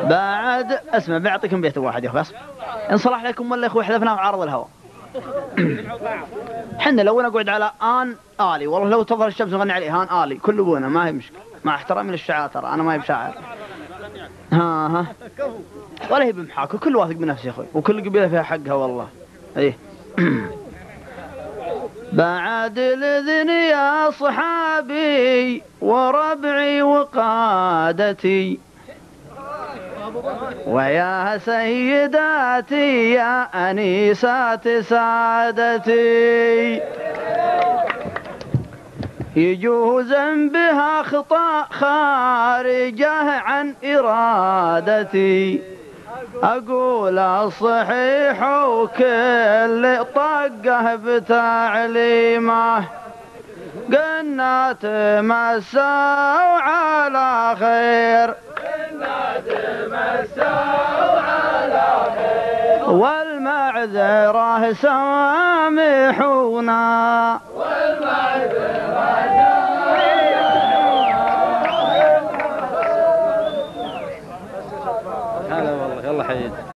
بعد اسمع بيعطيكم بيت واحد يا اخوي اصبر ان صلح لكم ولا يا اخوي حذفناه في عرض الهواء. حنا لو نقعد على ان الي والله لو تظهر الشمس نغني عليه ان الي كل ابونا ما هي مشكله مع احترامي للشعار ترى انا ما هي بشاعر. ها ولا هي بمحاك وكل واثق بنفسه يا اخوي وكل قبيله فيها حقها والله. ايه بعد الاذن يا صحابي وربعي وقادتي ويا سيداتي يا أنيسات سادتي يجوز بها خطأ خارجه عن إرادتي أقول الصحيح وكل طقه بتعليمه قلنا تمسوا على خير والمعذرة سامحونا هلا والله يلا حيين